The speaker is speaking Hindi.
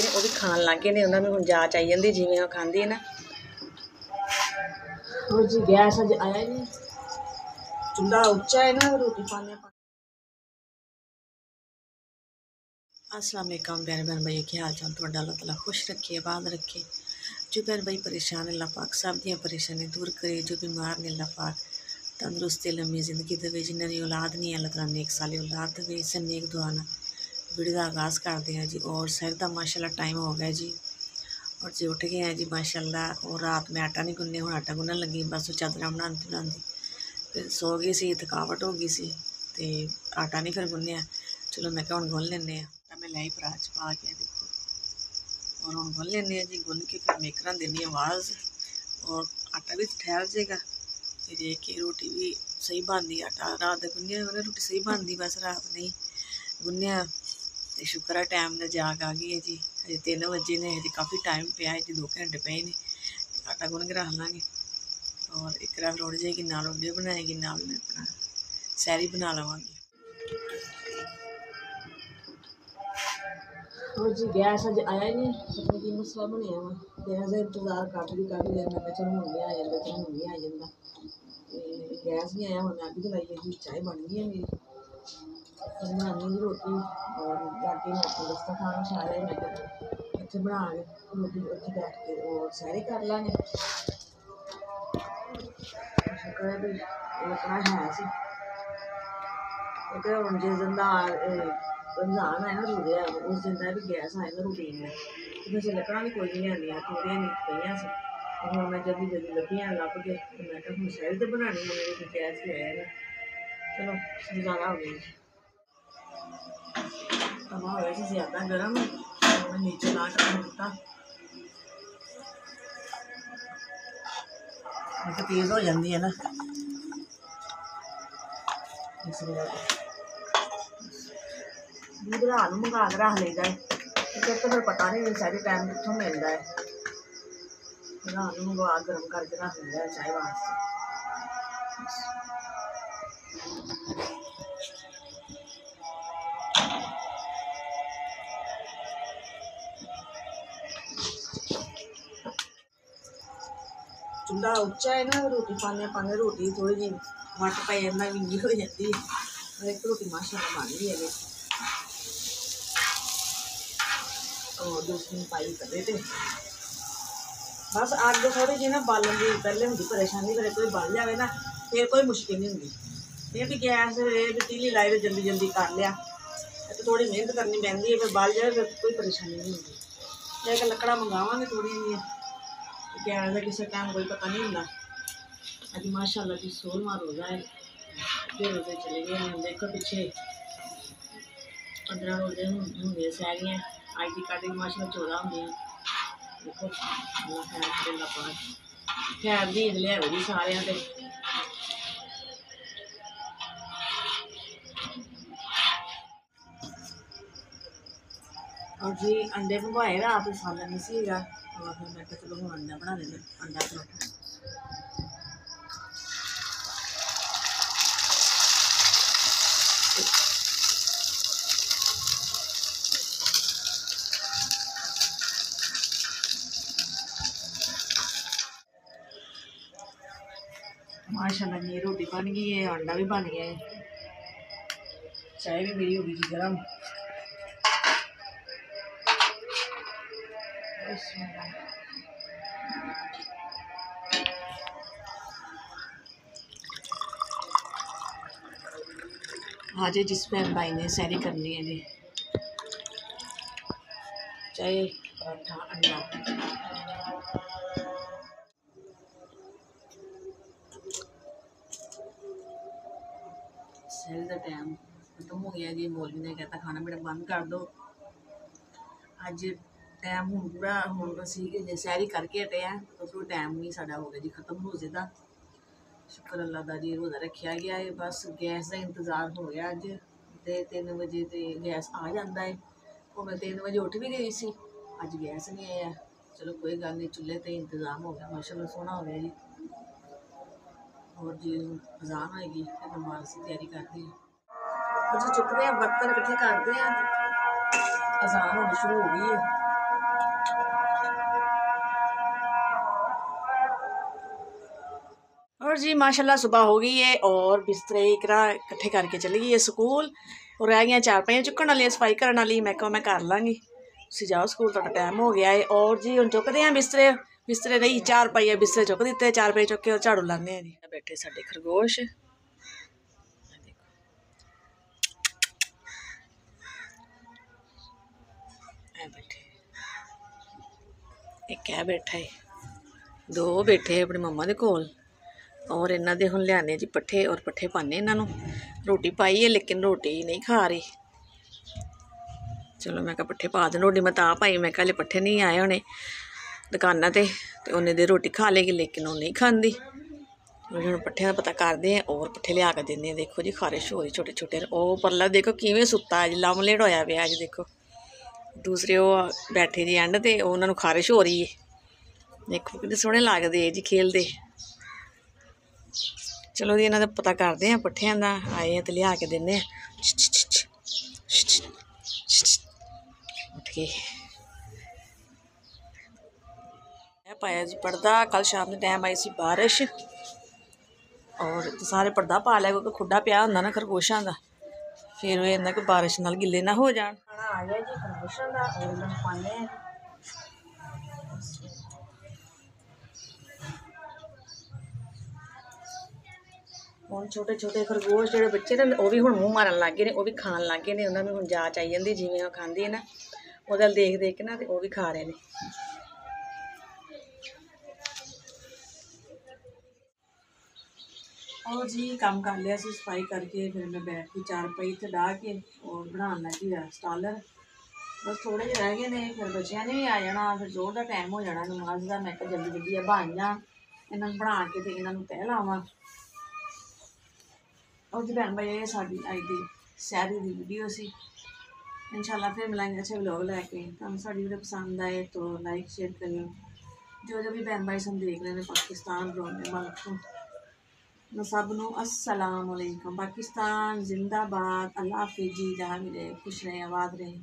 लगे ने, वो भी खान लग गए ने। उन्होंने हुण जाच आई जाती जिवें वो खांदे ना। और जी गैस अज आया नहीं, चूल्हा उच्चा है ना, रोटी पाने। अस्सलाम वालेकुम प्यारे बहन भाई, क्या हाल चाल? तुहाडा अल्लाह ताला खुश रखे, आबाद रखे। जो बहन भाई परेशान है, अल्लाह पाक सब दी परेशानी दूर करे। जो बीमार ने, अल्लाह पाक तंदुरुस्ती लम्मी जिंदगी देवे। जिन्होंने औलाद नहीं है, अल्लाह ताला नेक साली औलाद देवे। इस नेक दुआ ना वीडियो का आगाज़ करते हैं जी। और सर का माशाल्लाह टाइम हो गया जी, और जी उठ गए हैं जी माशाल्लाह। और रात में आटा नहीं गुन्ने, हूँ आटा गुनन लगी, बस वो चादर बनाती बनाती फिर सो गई सी, थकावट हो गई सी, तो आटा नहीं फिर गुन्निया। चलो मैं क्या हूँ गुन लें, मैं लाई भरा च पा के देखो, और हम गुन लें जी। गुन के फिर मेकरा देनी आवाज़, और आटा भी ठहर जाएगा। फिर एक ही रोटी भी सही बनती, आटा रात गुन्निया रोटी सही बनती, बस रात नहीं गुन्निया तो शुक्र है टाइम ने जाग आ गई है जी। अजे 3 बजे ने, अजे काफ़ी टाइम पिया है जी, 2 घंटे पे ने। आटा गुन के रख लाँगे, और एक रात उड़ जाएगी, नाल वीडियो बनाएगी, नाल मैं अपना सैरी बना लवांगी। और जी गैस अज आया नहीं, पता नहीं मसला बनया वा। गैस का इंतजार काफ़ी देर, मैं चलो हूँ नहीं आ जाता, चलो हूँ नहीं आ जाता, गैस नहीं आया। हूँ मैं अभी चलाई है जी, चाय बन गई है मेरी, बनानी जी रोटी। और लागे मैं अपने दस्ता खाना सारे मैं इतने बना के रोटी उत्थे बैठ के और सैरी कर लाँगे। शुक्र है भी अपना है सी। हम जिस दिन का रमजान है ना, रोजे है, उस दिन का भी गैस आए ना रूटीन में, तो फिर लकड़ा भी कोई नहीं आनी, थोड़िया नहीं पई सी। हूँ मैं जल्दी जल्दी लभियाँ लभ के, तो मैं क्या हूँ सैरी तो बनानी है, मेरे गैस भी आया ना। चलो गुजारा हो गया जी। तवा हो गया ज़्यादा गर्म, मैं नीचे ला के दिता, तो तेज़ हो जाती है ना, इसलिए दूध रात मंगा के रख लेगा है। फिर तो फिर पता नहीं सारे टाइम कितों मिलता है, रात मंगवा गर्म करके रख लेंगे चाय वास्ते। चूल्हा उच्चा है ना, रोटी पाने पाने रोटी थोड़ी जी वट पै जाना, विंगी हो जाती है। एक रोटी माशाल्लाह बन गई है, और दूसरी पाई करे थे बस। अग थोड़ी जी ना बालन की पहले होंगी परेशानी, फिर कोई बल जाए ना फिर कोई मुश्किल नहीं होंगी। फिर भी गैस तीली लाई तो जल्दी जल्दी कर लिया, तो थोड़ी मेहनत करनी पैंती है, फिर बल जाए फिर कोई परेशानी नहीं होंगी। एक लकड़ा मंगावांगे थोड़ी जी, गैस का किसी टाइम कोई पता नहीं होंगे। अज माशाल्लाह जी 16वां रोज़ा है, फिर रोज़े चले गए हैं। देखो पिछे 15 रोज़े होंगे सैरियाँ, अज की काटी माशाल्लाह 14 होंगे। देखो अल्लाह खैर करेगा, पास खैर दी लिया जी सारियां ते। और जी अंडे मंगवाए रात सालन नहीं सीगा, और फिर मैं चलो हूँ अंडा बना लेना, अंडा परोठा। माशाल्लाह मेरी रोटी बन गई है, अंडा भी बन गया है, चाय भी मेरी हो गई थी गर्म। हाँ जी, जिस बहन भाई ने सैरी करनी है जी, चाय पराठा अंडा। सैरी का टाइम खत्म हो गया जी, मौलवी ने कहता खाना पीना बंद कर दो। अज टाइम हूँ पूरा हूँ असी सैरी करके हटे हैं, तो फिर टाइम नहीं साढ़ा हो गया जी खत्म रोजे का। शुक्र अल्लाह का जी, रोज़ा रखा गया है। बस गैस का इंतज़ार हो गया अज, तो 3 बजे तो गैस आ जाता है। वो मैं 3 बजे उठ भी गई सी, अज गैस नहीं आया। चलो कोई गल नहीं, चूल्हे तो इंतज़ाम हो गया माशाल्लाह, सोहना हो गया जी। और जी अजान होएगी फिर नमाज की तैयारी करते हैं। और जी चुकते हैं बर्तन इकट्ठे करते हैं, अजान होनी शुरू हो गई है। और जी माशाल्लाह सुबह हो गई है और बिस्तरे इकट्ठे करके चली गई है स्कूल और रह गई चारपाइयां चुकन वाली सफाई करने वाली। मैं कहा मैं कर लाँगी, तुसीं जाओ स्कूल, तुहाडा टाइम हो गया है। और जी हुण चुकदे हैं बिस्तरे, बिस्तरे नहीं चारपाइयां बिस्तरे चुक दिते, चारपाई चुक के झाड़ू लाने हैं जी। बैठे साडे खरगोश, बैठे एक है बैठा है, दो बैठे है अपनी मम्मा दे कोल। और इन्हों के हुण लियाने जी पट्ठे और पट्ठे पाने इन्हों, रोटी पाई है लेकिन रोटी नहीं खा रही। चलो मैं पट्ठे पा दें, रोटी मैं तां पाई, मैं हले पट्ठे नहीं आए होने दुकाना ते उन्हें दे रोटी खा लेगी लेकिन वो नहीं खाती। हम पट्ठे का पता करते हैं और पट्ठे लिया के देने। देखो जी खारिश हो रही छोटे छोटे। वो परला देखो किवें सुता अज, लमलेट होया पिया अज। देखो दूसरे वो बैठे जी एंड ते उन्होंने खारिश हो रही है। देखो कितने सोहने लगते जी खेलते। चलो जी इन्हों का पता करते हैं पट्ठियां का, आए हैं तो लिया के देने। उठ गए पाया जी पर्दा, कल शाम के टाइम आई सी बारिश और सारे पर्दा पा लिया क्योंकि खुडा पिया होंदा ना खरगोशों का, फिर वो इन्ना कि बारिश नाल गिले ना हो जान। खाना आ गया जी खरगोशों का और इन्होंने पाने हैं। हुण छोटे छोटे खरगोश जो बच्चे ने वो भी हुण मूँह मारन लग गए ने, वो भी खान लग गए ने। उन्होंने हुण जाच आई जाती जिवें वो खांदी है ना, वो देख देख के ना तो वो भी खा रहे हैं। और जी काम कर लिया सी सफाई करके, फिर मैं बैठ गई चारपाई ते डाह के और बनाने लगी स्टालर। बस थोड़े जे रह गए ने, फिर बच्चों ने भी आ जाना, फिर जोर का टाइम हो जाना नमाज का। मैं जल्दी जल्दी बन जा इन्हों बना के तो इन्हों तह लावां। और जी भैन भाई ये साड़ी अज की सैरी की वीडियो सी। इंशाल्लाह फिर मिलेंगे अच्छे व्लॉग लैके। तुम साड़ी वीडियो पसंद आए तो लाइक शेयर करियो। जो भी भैन भाई सब देख रहे हैं पाकिस्तान रोने मुल्क तो सब नूं अस्सलाम वालेकुम। पाकिस्तान जिंदाबाद। अल्लाह हाफिज़ जी, जहाँ मिले खुश रहें आबाद रहें।